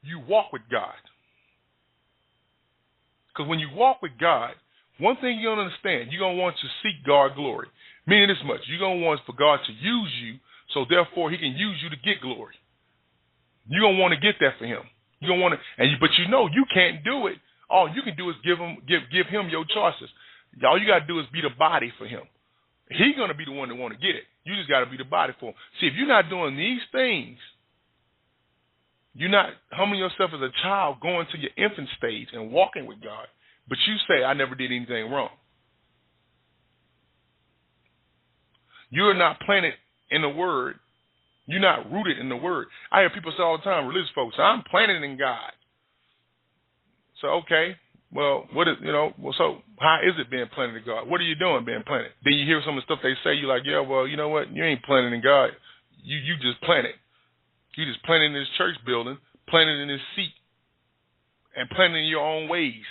you walk with God. Because when you walk with God, one thing you're going to understand, you're going to want to seek God's glory. Meaning this much, you're going to want for God to use you, so therefore he can use you to get glory. You're going to want to get that for him. You're going to want to, but you know you can't do it. All you can do is give him your choices. All you got to do is be the body for him. He's going to be the one that want to get it. You just got to be the body for him. See, if you're not doing these things, you're not humbling yourself as a child going to your infant stage and walking with God, but you say, I never did anything wrong. You're not planted in the Word. You're not rooted in the Word. I hear people say all the time, religious folks, I'm planted in God. So, okay, well, so how is it being planted in God? What are you doing being planted? Then you hear some of the stuff they say, you're like, yeah, well, you know what? You ain't planted in God. You just planted. You just planted in this church building, planted in this seat, and planted in your own ways.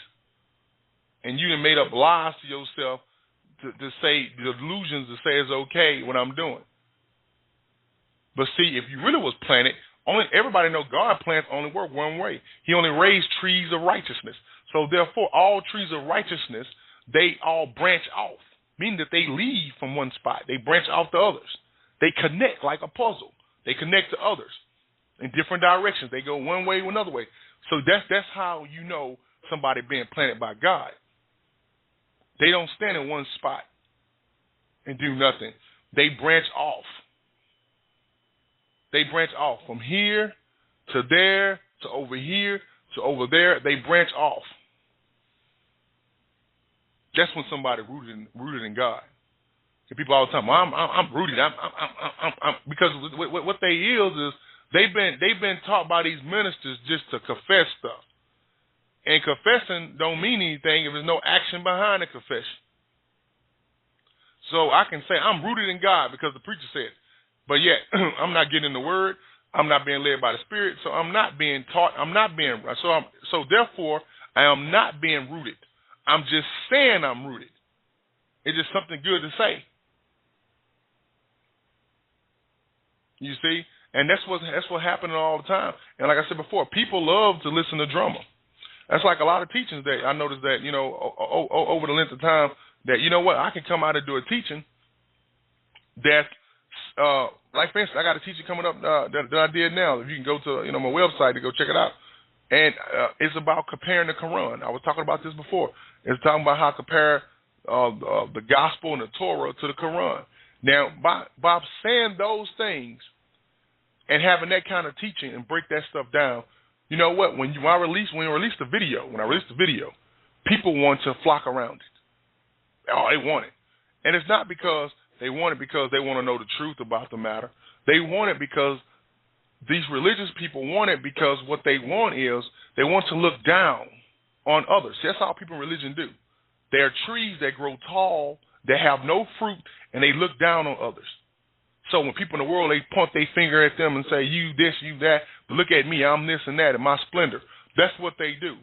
And you done made up lies to yourself to say, delusions to say it's okay what I'm doing. But see, if you really was planted, everybody know God plants only work one way. He only raised trees of righteousness. So therefore, all trees of righteousness, they all branch off, meaning that they leave from one spot. They branch off to others. They connect like a puzzle. They connect to others in different directions. They go one way or another way. So that's how you know somebody being planted by God. They don't stand in one spot and do nothing. They branch off. They branch off from here to there to over here to over there. They branch off. That's when somebody rooted in God. And people all the time, well, I'm rooted. I'm because what they is they've been taught by these ministers just to confess stuff. And confessing don't mean anything if there's no action behind the confession. So I can say I'm rooted in God because the preacher said, but yet I'm not getting in the Word. I'm not being led by the Spirit. So I'm not being taught. So therefore I am not being rooted. I'm just saying I'm rooted. It's just something good to say. You see, and that's what happening all the time. And like I said before, people love to listen to drama. That's like a lot of teachings that I noticed that, over the length of time that, you know what, I can come out and do a teaching that's, like for instance, I got a teaching coming up that I did now. If you can go to, my website to go check it out. And it's about comparing the Quran. I was talking about this before. It's talking about how to compare the gospel and the Torah to the Quran. Now, by saying those things and having that kind of teaching and break that stuff down, you know what? When I released the video, people want to flock around it. Oh, they want it. And it's not because they want it because they want to know the truth about the matter. They want it because these religious people want it because what they want is they want to look down on others. That's how people in religion do. There are trees that grow tall, that have no fruit, and they look down on others. So when people in the world, they point their finger at them and say, you this, you that, but look at me, I'm this and that, and my splendor. That's what they do.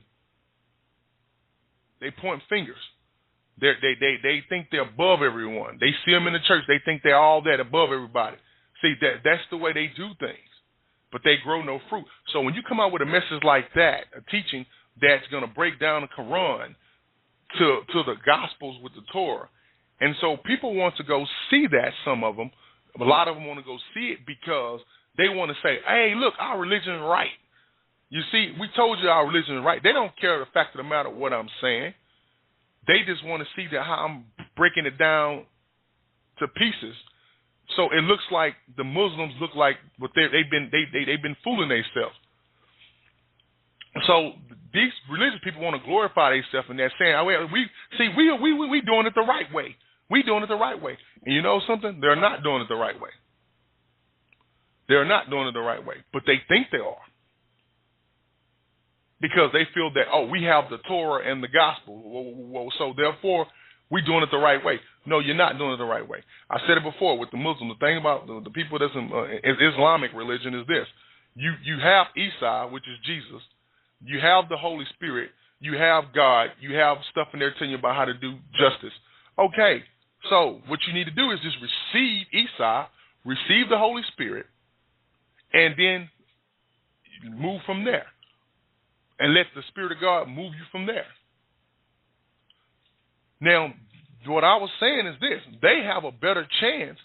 They point fingers. They think they're above everyone. They see them in the church. They think they're all that above everybody. See, that's the way they do things. But they grow no fruit. So when you come out with a message like that, a teaching that's going to break down the Quran to the Gospels with the Torah, and so people want to go see that, some of them. A lot of them want to go see it because they want to say, hey, look, our religion is right. You see, we told you our religion is right. They don't care the fact of the matter what I'm saying. They just want to see that how I'm breaking it down to pieces. So it looks like the Muslims look like what they've been fooling themselves. So these religious people want to glorify themselves, and they're saying, we doing it the right way. We doing it the right way. And you know something? They're not doing it the right way. They're not doing it the right way, but they think they are. Because they feel that, we have the Torah and the gospel, so therefore we're doing it the right way. No, you're not doing it the right way. I said it before with the Muslims. The thing about the people that's in Islamic religion is this. You have Isa, which is Jesus. You have the Holy Spirit. You have God. You have stuff in there telling you about how to do justice. Okay, so what you need to do is just receive Isa, receive the Holy Spirit, and then move from there. and let the Spirit of God move you from there. Now, what I was saying is this. They have a better chance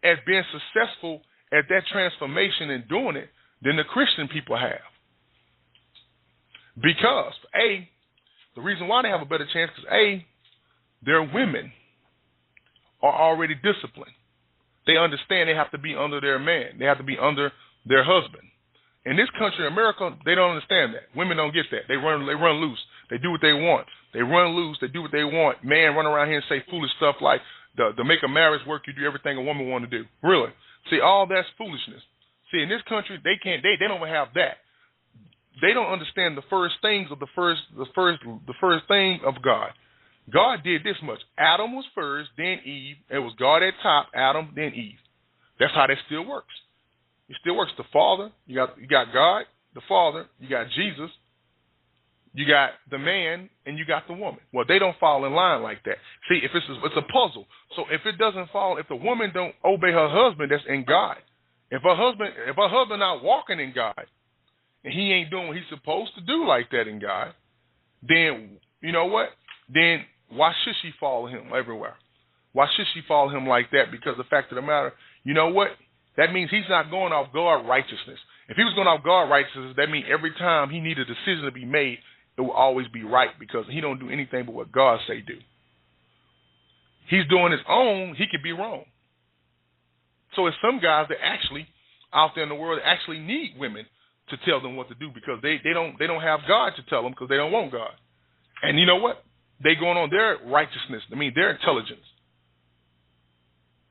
at being successful at that transformation and doing it than the Christian people have. Because, A, the reason why they have a better chance is, A, their women are already disciplined. They understand they have to be under their man. They have to be under their husband. In this country, America, they don't understand that. Women don't get that. They run loose. They do what they want. They run loose. They do what they want. Man run around here and say foolish stuff like, to make a marriage work, you do everything a woman want to do. Really. See, all that's foolishness. See, in this country, they don't have that. They don't understand the first things of the first thing of God. God did this much. Adam was first, then Eve. It was God at top, Adam, then Eve. That's how that still works. It still works. The Father, you got God, the Father, you got Jesus, you got the man, and you got the woman. Well, they don't fall in line like that. See, if it's a puzzle. So if it doesn't fall, if the woman don't obey her husband, that's in God. If her husband not walking in God, and he ain't doing what he's supposed to do like that in God, then you know what? Then why should she follow him everywhere? Why should she follow him like that? Because the fact of the matter, you know what? That means he's not going off God righteousness. If he was going off God righteousness, that means every time he needed a decision to be made, it will always be right because he don't do anything but what God say do. He's doing his own, he could be wrong. So it's some guys that actually out there in the world actually need women to tell them what to do because they don't have God to tell them because they don't want God. And you know what? They going on their righteousness, their intelligence.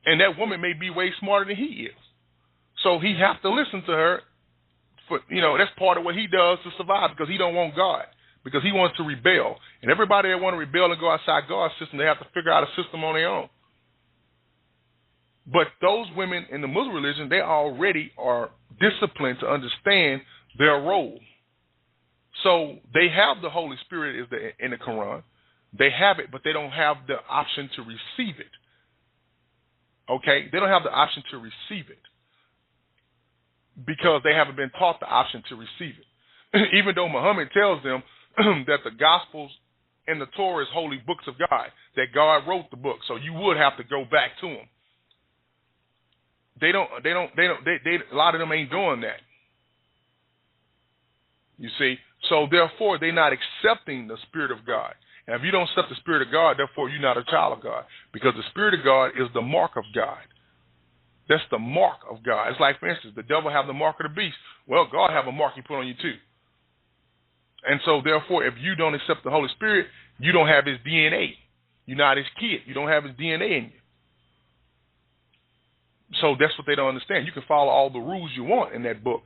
And that woman may be way smarter than he is. So he has to listen to her. That's part of what he does to survive because he don't want God, because he wants to rebel. And everybody that want to rebel and go outside God's system, they have to figure out a system on their own. But those women in the Muslim religion, they already are disciplined to understand their role. So they have the Holy Spirit in the Quran. They have it, but they don't have the option to receive it. Okay? They don't have the option to receive it because they haven't been taught the option to receive it. Even though Muhammad tells them that the Gospels and the Torah is holy books of God, that God wrote the book, so you would have to go back to them. A lot of them ain't doing that. You see? So therefore, they're not accepting the Spirit of God. And if you don't accept the Spirit of God, therefore you're not a child of God. Because the Spirit of God is the mark of God. That's the mark of God. It's like, for instance, the devil have the mark of the beast. Well, God have a mark he put on you too. And so therefore, if you don't accept the Holy Spirit, you don't have his DNA. You're not his kid. You don't have his DNA in you. So that's what they don't understand. You can follow all the rules you want in that book,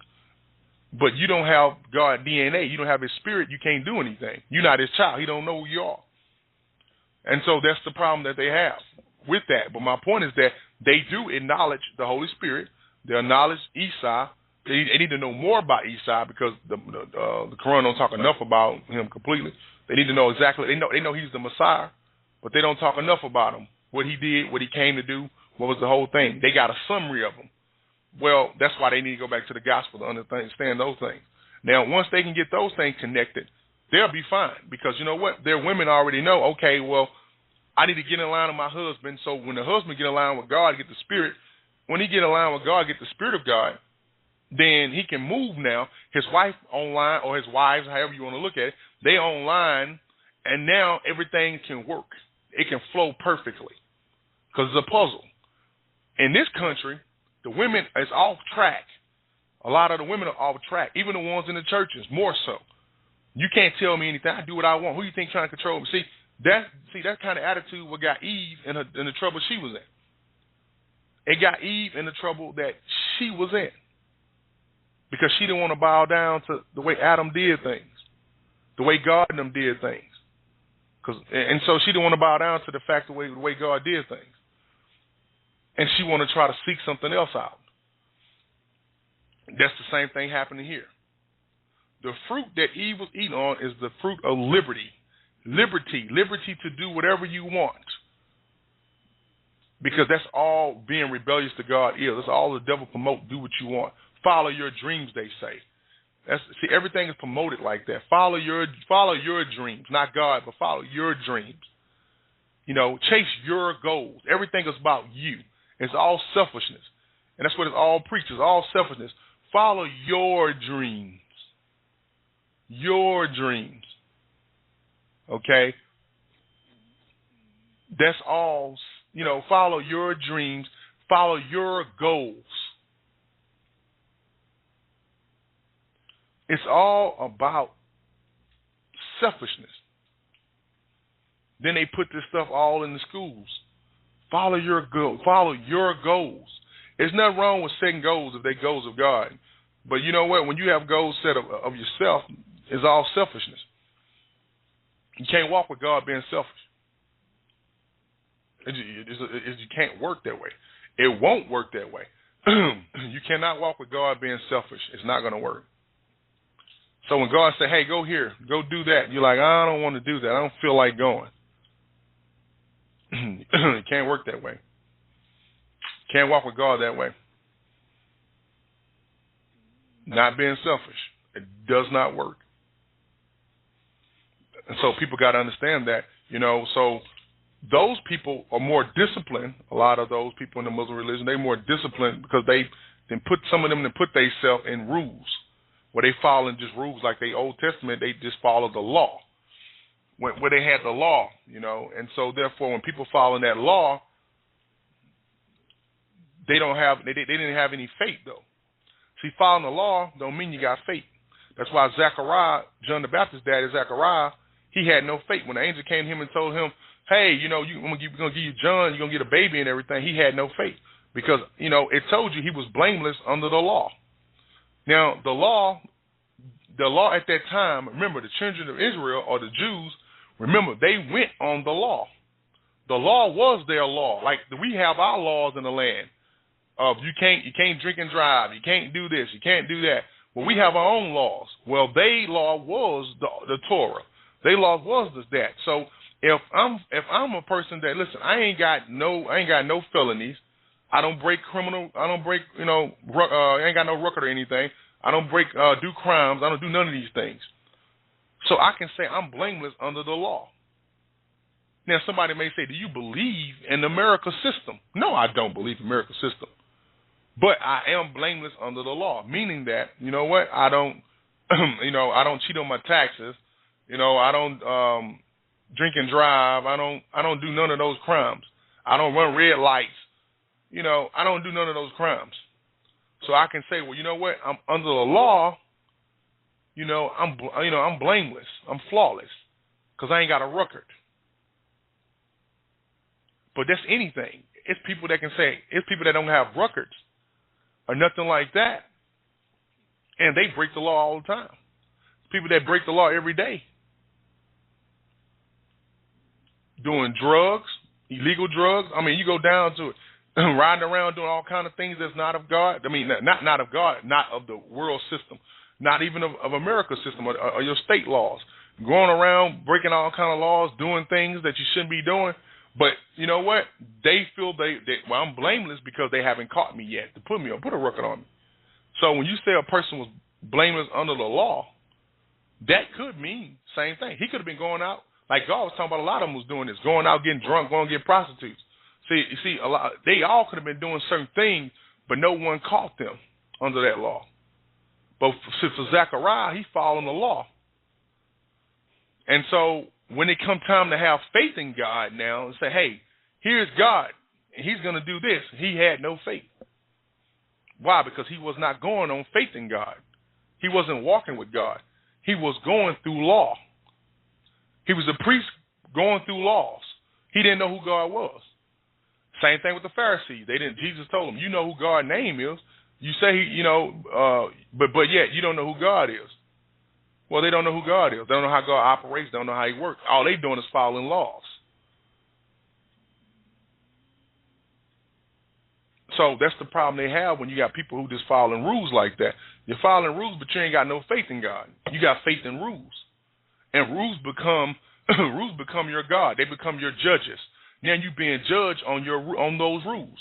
but you don't have God DNA. You don't have his spirit. You can't do anything. You're not his child. He don't know who you are. And so that's the problem that they have with that. But my point is that they do acknowledge the Holy Spirit. They acknowledge Isa. They need to know more about Isa because the Quran don't talk enough about him completely. They need to know exactly. They know he's the Messiah, but they don't talk enough about him, what he did, what he came to do. What was the whole thing? They got a summary of them. Well, that's why they need to go back to the gospel to understand those things. Now, once they can get those things connected, they'll be fine because you know what? Their women already know, okay, well, I need to get in line with my husband. So when the husband get in line with God, get the Spirit, when he get in line with God, get the Spirit of God, then he can move now. His wife online or his wives, however you want to look at it, they online, and now everything can work. It can flow perfectly because it's a puzzle. In this country, the women is off track. A lot of the women are off track, even the ones in the churches, more so. You can't tell me anything. I do what I want. Who you think trying to control me? See that kind of attitude what got Eve in the trouble she was in. It got Eve in the trouble that she was in because she didn't want to bow down to the way Adam did things, the way God and them did things. And so she didn't want to bow down to the fact the way God did things. And she want to try to seek something else out. That's the same thing happening here. The fruit that Eve was eating on is the fruit of liberty. Liberty to do whatever you want. Because that's all being rebellious to God is. That's all the devil promote. Do what you want. Follow your dreams, they say. See, everything is promoted like that. Follow your dreams, not God, but follow your dreams. Chase your goals. Everything is about you. It's all selfishness, and that's what it's all preaches. All selfishness. Follow your dreams. Your dreams. Okay. That's all. Follow your dreams. Follow your goals. It's all about selfishness. Then they put this stuff all in the schools. Follow your goals. Follow your goals. There's nothing wrong with setting goals if they're goals of God. But you know what? When you have goals set of yourself, it's all selfishness. You can't walk with God being selfish. You can't work that way. It won't work that way. You cannot walk with God being selfish. It's not going to work. So when God said, hey, go here, go do that, you're like, I don't want to do that. I don't feel like going. It can't work that way. Can't walk with God that way. Not being selfish. It does not work. And so people got to understand that, so those people are more disciplined. A lot of those people in the Muslim religion, they're more disciplined because some of them put themselves in rules where they follow just rules like the Old Testament. They just follow the law where they had the law, and so therefore when people follow that law, they didn't have any faith though. See, following the law don't mean you got faith. That's why Zechariah, John the Baptist's daddy, Zechariah, he had no faith. When the angel came to him and told him, hey, we're going to give you John, you're going to get a baby and everything, he had no faith because, it told you he was blameless under the law. Now, the law at that time, remember, the children of Israel or the Jews, remember, they went on the law. The law was their law. Like we have our laws in the land of you can't drink and drive, you can't do this, you can't do that. Well, we have our own laws. Well, their law was the Torah. Their law was that. So if I'm a person that I ain't got no felonies, I don't break I ain't got no record or anything. I don't do crimes. I don't do none of these things. So I can say I'm blameless under the law. Now somebody may say, do you believe in the American system? No, I don't believe in the American system. But I am blameless under the law, meaning that, I don't, I don't cheat on my taxes. I don't drink and drive. I don't do none of those crimes. I don't run red lights. I don't do none of those crimes. So I can say, well, you know what? I'm under the law. I'm blameless. I'm flawless because I ain't got a record. But that's anything. It's people that can say, it's people that don't have records or nothing like that, and they break the law all the time. People that break the law every day, doing drugs, illegal drugs. I mean, you go down to it, riding around doing all kind of things that's not of God. I mean, not of God, not of the world system, not even of America's system or your state laws. Going around breaking all kind of laws, doing things that you shouldn't be doing. But you know what? They feel well, I'm blameless because they haven't caught me yet to put a record on me. So when you say a person was blameless under the law, that could mean same thing. He could have been going out, like God was talking about. A lot of them was doing this, going out getting drunk, going to get prostitutes. See, a lot. They all could have been doing certain things, but no one caught them under that law. But for Zechariah, he following the law, and so when it come time to have faith in God now and say, hey, here's God, and he's going to do this, he had no faith. Why? Because he was not going on faith in God. He wasn't walking with God. He was going through law. He was a priest going through laws. He didn't know who God was. Same thing with the Pharisees. Jesus told them, you know who God's name is. You say, but yet you don't know who God is. Well, they don't know who God is. They don't know how God operates. They don't know how he works. All they doing is following laws. So that's the problem they have when you got people who just following rules like that. You're following rules, but you ain't got no faith in God. You got faith in rules. And rules become your God. They become your judges. Now you being judged on those rules.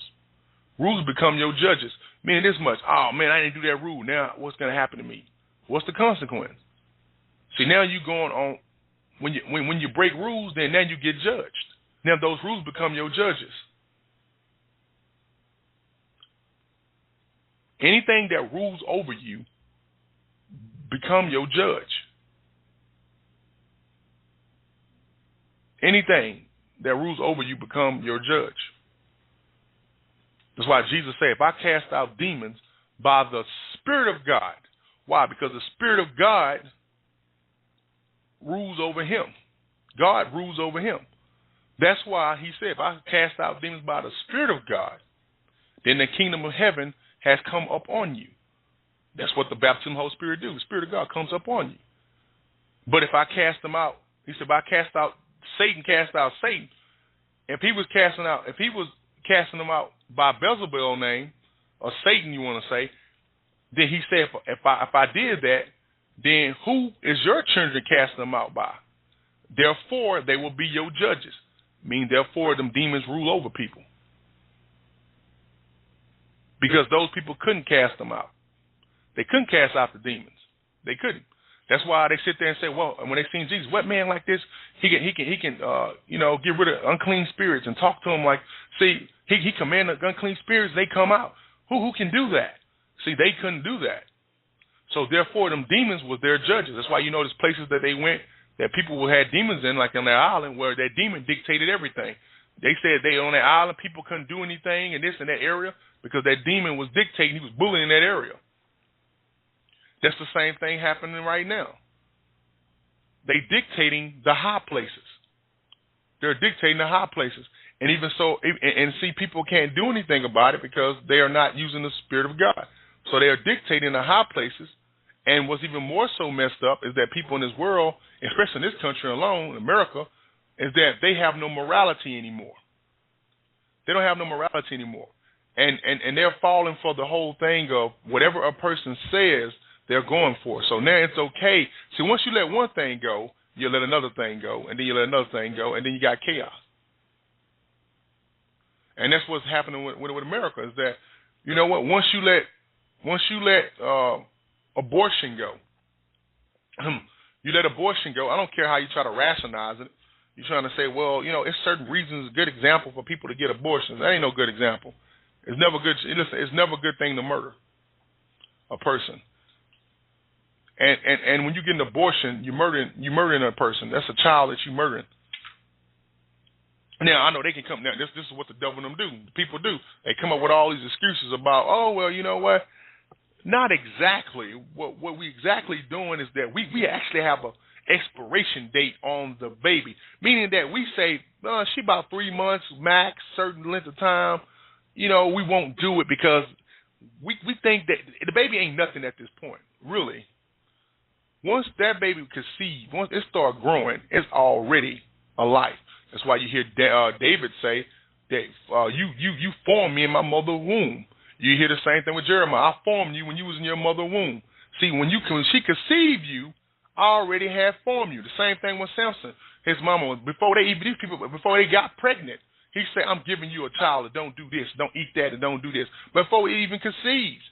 Rules become your judges. Meaning this much. Oh, man, I didn't do that rule. Now what's going to happen to me? What's the consequence? See, now you going on when you break rules, then now you get judged. Now those rules become your judges. Anything that rules over you become your judge. Anything that rules over you become your judge. That's why Jesus said, if I cast out demons by the Spirit of God. Why? Because the Spirit of God rules over him. God rules over him. That's why he said, if I cast out demons by the Spirit of God, then the kingdom of heaven has come upon you. That's what the baptism of the Holy Spirit do. The Spirit of God comes upon you. But if I cast them out, he said, if I cast out Satan, cast out Satan. If he was casting them out by Beelzebub's name, or Satan, you want to say, then he said, if I did that, then who is your children casting them out by? Therefore, they will be your judges. Meaning, therefore, them demons rule over people. Because those people couldn't cast them out. They couldn't cast out the demons. They couldn't. That's why they sit there and say, well, when they seen Jesus, what man like this, he can get rid of unclean spirits and talk to them like, see, he commanded unclean spirits, they come out. Who can do that? See, they couldn't do that. So therefore, them demons was their judges. That's why you notice places that they went that people had demons in, like on their island, where that demon dictated everything. They said they on that island, people couldn't do anything in this and that area because that demon was dictating, he was bullying that area. That's the same thing happening right now. They dictating the high places. They're dictating the high places. And even so, and see, people can't do anything about it because they are not using the Spirit of God. So they are dictating the high places. And what's even more so messed up is that people in this world, especially in this country alone, America, is that they have no morality anymore. They don't have no morality anymore. And they're falling for the whole thing of whatever a person says, they're going for. So now it's okay. See, once you let one thing go, you let another thing go, and then you let another thing go, and then you got chaos. And that's what's happening with America is that, you know what, once you let abortion go, you let abortion go, I don't care how you try to rationalize it. You're trying to say, well, you know, it's certain reasons, a good example for people to get abortions. That ain't no good example. It's never good. Listen, it's never a good thing to murder a person. And when you get an abortion, you're murdering a person. That's a child that you're murdering. Now, I know they can come. Now, this is what the devil and them do. People do. They come up with all these excuses about, oh, well, you know what? Not exactly. What we exactly doing is that we actually have an expiration date on the baby, meaning that we say, she about 3 months max, certain length of time. You know, we won't do it because we think that the baby ain't nothing at this point, really. Once that baby conceived, once it start growing, it's already a life. That's why you hear David say that you formed me in my mother's womb. You hear the same thing with Jeremiah. I formed you when you was in your mother's womb. See, when she conceived you, I already had formed you. The same thing with Samson. His mama, before they got pregnant, he said, I'm giving you a child that don't do this, don't eat that, and don't do this. Before he even conceived,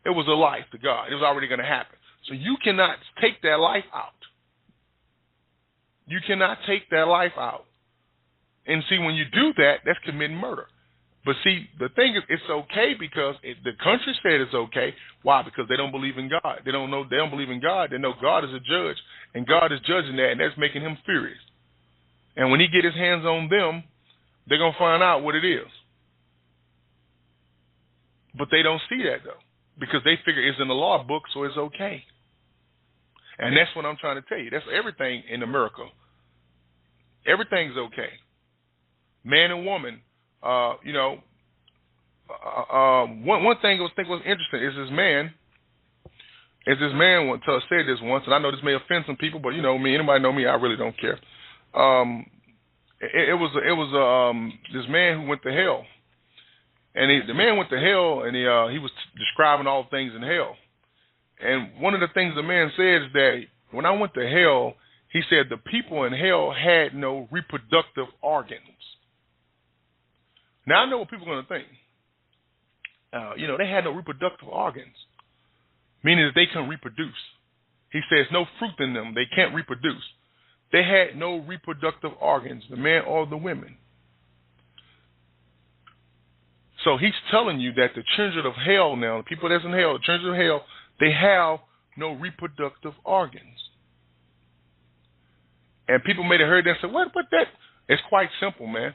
it was a life to God. It was already going to happen. So you cannot take that life out. You cannot take that life out. And see, when you do that, that's committing murder. But see, the thing is, it's okay because the country said it's okay. Why? Because they don't believe in God. They don't believe in God. They know God is a judge, and God is judging that, and that's making him furious. And when he get his hands on them, they're going to find out what it is. But they don't see that, though, because they figure it's in the law book, so it's okay. And that's what I'm trying to tell you. That's everything in America. Everything's okay. Man and woman, one thing I think was interesting is this man said this once, and I know this may offend some people, but you know me, anybody know me, I really don't care. It was this man who went to hell, and the man went to hell, and he was describing all things in hell. And one of the things the man said is that when I went to hell, he said the people in hell had no reproductive organs. Now, I know what people are going to think. They had no reproductive organs, meaning that they couldn't reproduce. He says no fruit in them. They can't reproduce. They had no reproductive organs, the man or the women. So he's telling you that the children of hell now, the people that's in hell, the children of hell, they have no reproductive organs. And people may have heard that and say, what that? It's quite simple, man.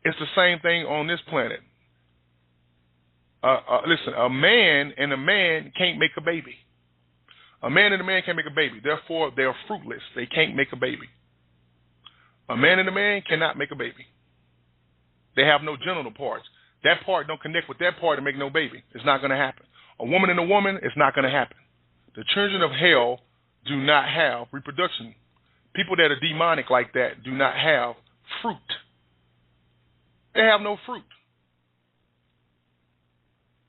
It's the same thing on this planet. Listen, a man and a man can't make a baby. A man and a man can't make a baby. Therefore, they're fruitless. They can't make a baby. A man and a man cannot make a baby. They have no genital parts. That part don't connect with that part to make no baby. It's not going to happen. A woman and a woman, it's not going to happen. The children of hell do not have reproduction. People that are demonic like that do not have fruit. They have no fruit.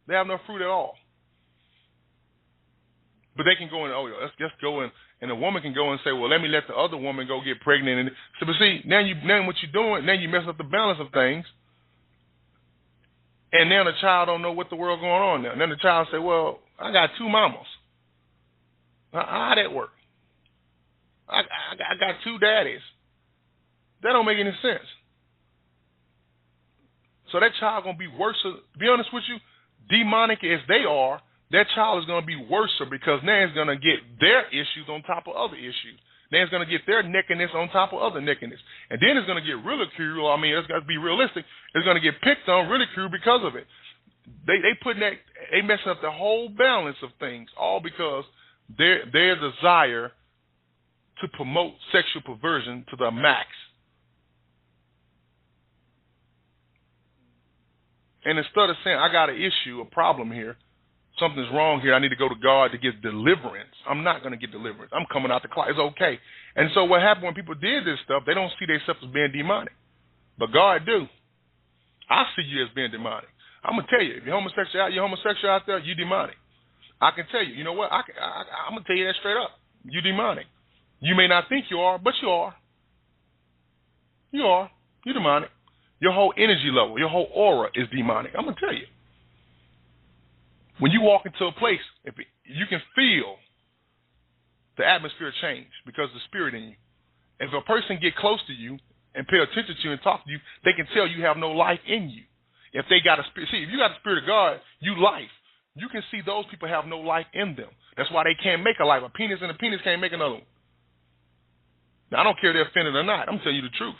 They have no fruit at all. But they can go and, let's just go in, and a woman can go and say, well, let me let the other woman go get pregnant. And so, but see, now what you're doing, now you mess up the balance of things. And now the child don't know what the world going on now. And then the child say, well, I got two mamas. How that work? I got two daddies. That don't make any sense. So that child going to be worse. To be honest with you, demonic as they are, that child is going to be worse because now it's going to get their issues on top of other issues. Now it's going to get their nakedness on top of other nakedness. And then it's going to get ridiculed. I mean, it's got to be realistic. It's going to get picked on, ridiculed because of it. They messing up the whole balance of things, all because their desire to promote sexual perversion to the max. And instead of saying, I got an issue, a problem here, something's wrong here, I need to go to God to get deliverance. I'm not going to get deliverance. I'm coming out the closet. It's okay. And so what happened when people did this stuff, they don't see themselves as being demonic. But God do. I see you as being demonic. I'm going to tell you, if you're homosexual out there, you're demonic. I can tell you, you know what? I'm going to tell you that straight up. You're demonic. You may not think you are, but you are. You are. You're demonic. Your whole energy level, your whole aura is demonic. I'm going to tell you. When you walk into a place, you can feel the atmosphere change because of the spirit in you. If a person get close to you and pay attention to you and talk to you, they can tell you have no life in you. If they got a spirit, see, if you got the spirit of God, you life. You can see those people have no life in them. That's why they can't make a life. A penis and a penis can't make another one. Now, I don't care if they're offended or not. I'm telling you the truth.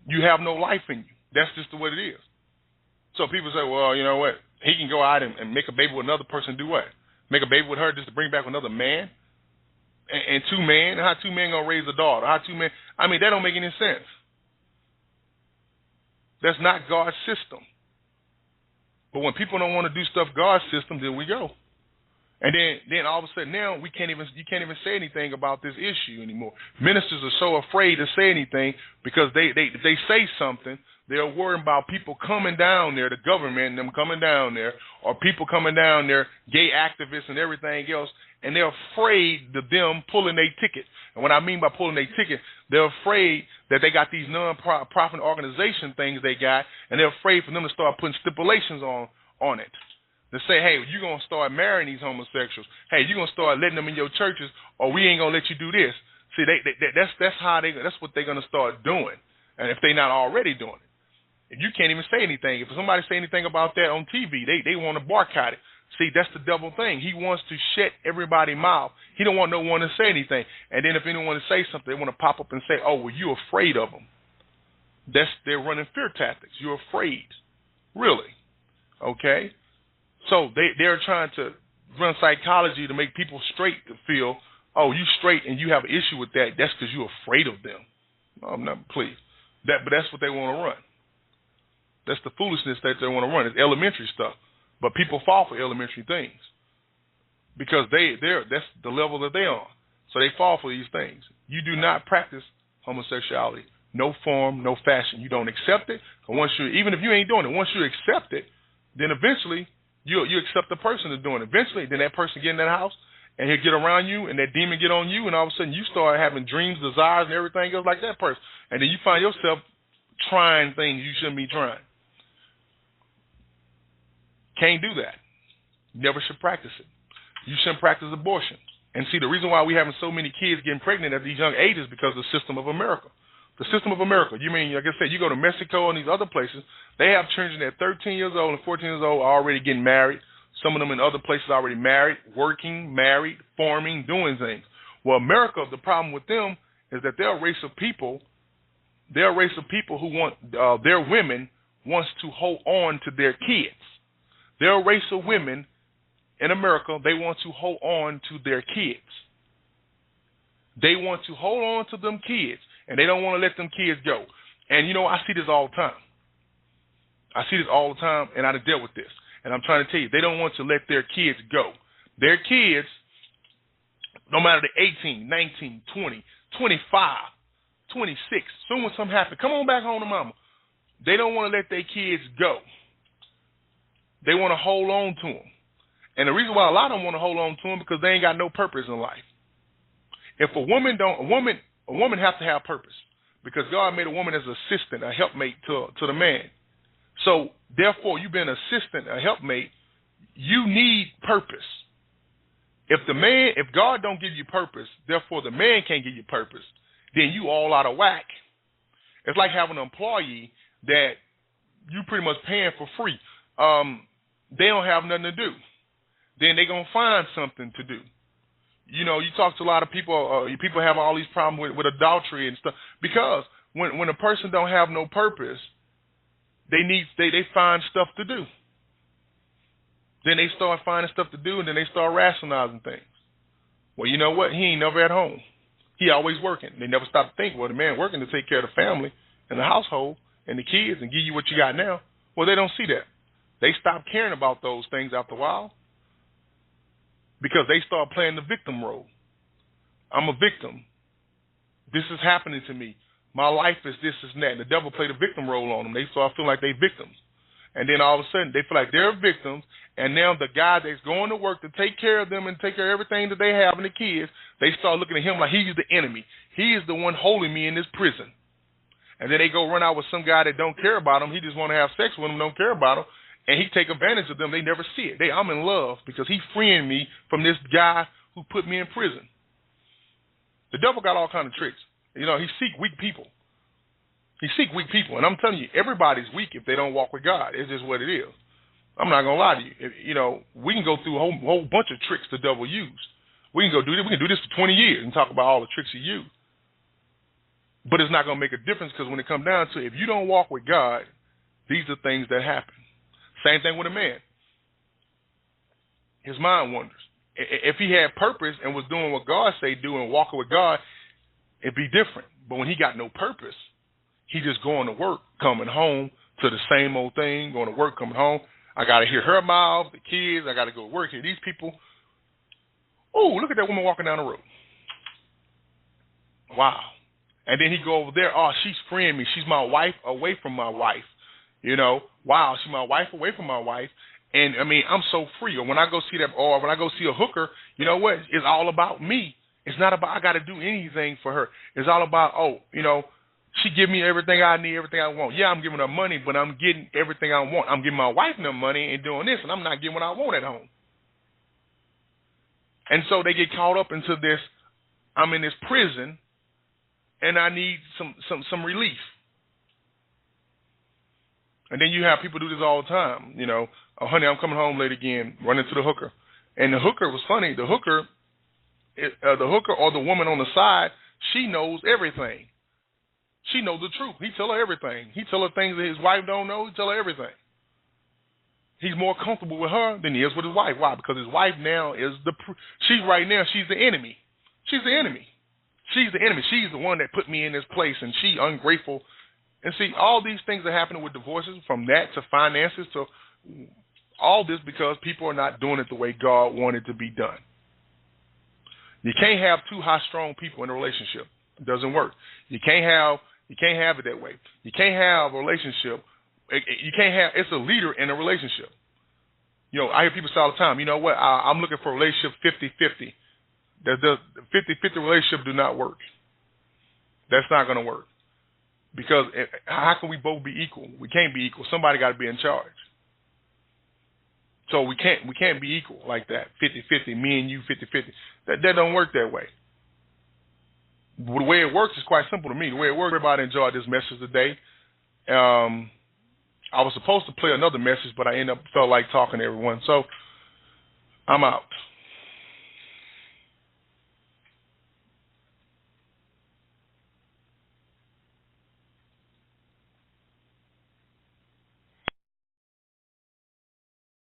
You have no life in you. That's just the way it is. So people say, well, you know what? He can go out and make a baby with another person, do what? Make a baby with her just to bring back another man? And two men? How two men going to raise a daughter? How two men? I mean, that don't make any sense. That's not God's system. But when people don't want to do stuff God's system, then we go. And then all of a sudden now you can't even say anything about this issue anymore. Ministers are so afraid to say anything because they say something, they're worried about people coming down there, the government and them coming down there, or people coming down there, gay activists and everything else, and they're afraid of them pulling their ticket. And what I mean by pulling their ticket, they're afraid that they got these non-profit organization things they got, and they're afraid for them to start putting stipulations on it. To say, hey, you're going to start marrying these homosexuals. Hey, you're going to start letting them in your churches, or we ain't going to let you do this. See, that's what they're going to start doing, and if they're not already doing it. If you can't even say anything, if somebody say anything about that on TV, they want to boycott it. See, that's the devil thing. He wants to shut everybody's mouth. He don't want no one to say anything. And then if anyone to say something, they want to pop up and say, oh, well, you're afraid of them. They're running fear tactics. You're afraid. Really. Okay? So they're trying to run psychology to make people straight to feel, oh, you straight and you have an issue with that. That's because you're afraid of them. No, no, please. But that's what they want to run. That's the foolishness that they want to run. It's elementary stuff. But people fall for elementary things because that's the level that they're on. So they fall for these things. You do not practice homosexuality. No form, no fashion. You don't accept it. Even if you ain't doing it, once you accept it, then eventually you accept the person that's doing it. Eventually, then that person get in that house, and he'll get around you, and that demon get on you, and all of a sudden you start having dreams, desires, and everything else like that person. And then you find yourself trying things you shouldn't be trying. Can't do that. You never should practice it. You shouldn't practice abortion. And see, the reason why we're having so many kids getting pregnant at these young ages is because of the system of America. The system of America. You mean, like I said, you go to Mexico and these other places, they have children at 13 years old and 14 years old are already getting married. Some of them in other places are already married, working, married, farming, doing things. Well, America, the problem with them is that they're a race of people. They're a race of people who want their women wants to hold on to their kids. They're a race of women in America. They want to hold on to their kids. They want to hold on to them kids, and they don't want to let them kids go. And, you know, I see this all the time. I see this all the time, and I done dealt with this. And I'm trying to tell you, they don't want to let their kids go. Their kids, no matter they're 18, 19, 20, 25, 26, soon when something happens, come on back home to mama. They don't want to let their kids go. They want to hold on to them. And the reason why a lot of them want to hold on to them because they ain't got no purpose in life. If a woman has to have purpose because God made a woman as an assistant, a helpmate to the man. So therefore, you being an assistant, a helpmate, you need purpose. If God don't give you purpose, therefore the man can't give you purpose, then you all out of whack. It's like having an employee that you pretty much paying for free. They don't have nothing to do. Then they're going to find something to do. You know, you talk to a lot of people, people have all these problems with adultery and stuff. Because when a person don't have no purpose, they find stuff to do. Then they start finding stuff to do, and then they start rationalizing things. Well, you know what? He ain't never at home. He always working. They never stop to think, well, the man working to take care of the family and the household and the kids and give you what you got now. Well, they don't see that. They stop caring about those things after a while because they start playing the victim role. I'm a victim. This is happening to me. My life is this, and that. And the devil played a victim role on them. They start feeling like they're victims. And then all of a sudden, they feel like they're victims, and now the guy that's going to work to take care of them and take care of everything that they have and the kids, they start looking at him like he's the enemy. He is the one holding me in this prison. And then they go run out with some guy that don't care about them. He just want to have sex with them, don't care about them, and he take advantage of them. They never see it. I'm in love because he's freeing me from this guy who put me in prison. The devil got all kinds of tricks. You know, he seek weak people. He seek weak people, and I'm telling you, everybody's weak if they don't walk with God. It's just what it is. I'm not gonna lie to you. We can go through a whole bunch of tricks the devil used. We can do this for 20 years and talk about all the tricks he used. But it's not gonna make a difference because when it comes down to it, if you don't walk with God, these are things that happen. Same thing with a man. His mind wanders. If he had purpose and was doing what God say do and walking with God, it'd be different. But when he got no purpose, he just going to work, coming home to the same old thing, going to work, coming home. I got to hear her mouth, the kids. I got to go to work, hear these people. Oh, look at that woman walking down the road. Wow. And then he go over there. Oh, she's freeing me. She's my wife away from my wife. Wow, she's my wife away from my wife. And, I mean, I'm so free. Or when I go see that, or when I go see a hooker, you know what? It's all about me. It's not about I got to do anything for her. It's all about, she give me everything I need, everything I want. Yeah, I'm giving her money, but I'm getting everything I want. I'm giving my wife no money and doing this, and I'm not getting what I want at home. And so they get caught up into this, I'm in this prison, and I need some relief. And then you have people do this all the time. Oh, honey, I'm coming home late again, running to the hooker. And the hooker was funny. The hooker or the woman on the side, she knows everything. She knows the truth. He tell her everything. He tell her things that his wife don't know. He tell her everything. He's more comfortable with her than he is with his wife. Why? Because his wife now is she's the enemy. She's the enemy. She's the enemy. She's the one that put me in this place, and she ungrateful. And see, all these things are happening with divorces, from that to finances to all this, because people are not doing it the way God wanted it to be done. You can't have two high, strong people in a relationship. It doesn't work. You can't have it that way. You can't have a relationship. It's a leader in a relationship. I hear people say all the time, you know what, I'm looking for a relationship 50-50. The 50-50 relationship do not work. That's not going to work. Because how can we both be equal? We can't be equal. Somebody got to be in charge. So we can't be equal like that, 50-50, me and you 50-50. That don't work that way. The way it works is quite simple to me. The way it works, everybody enjoyed this message today. I was supposed to play another message, but I felt like talking to everyone. So I'm out.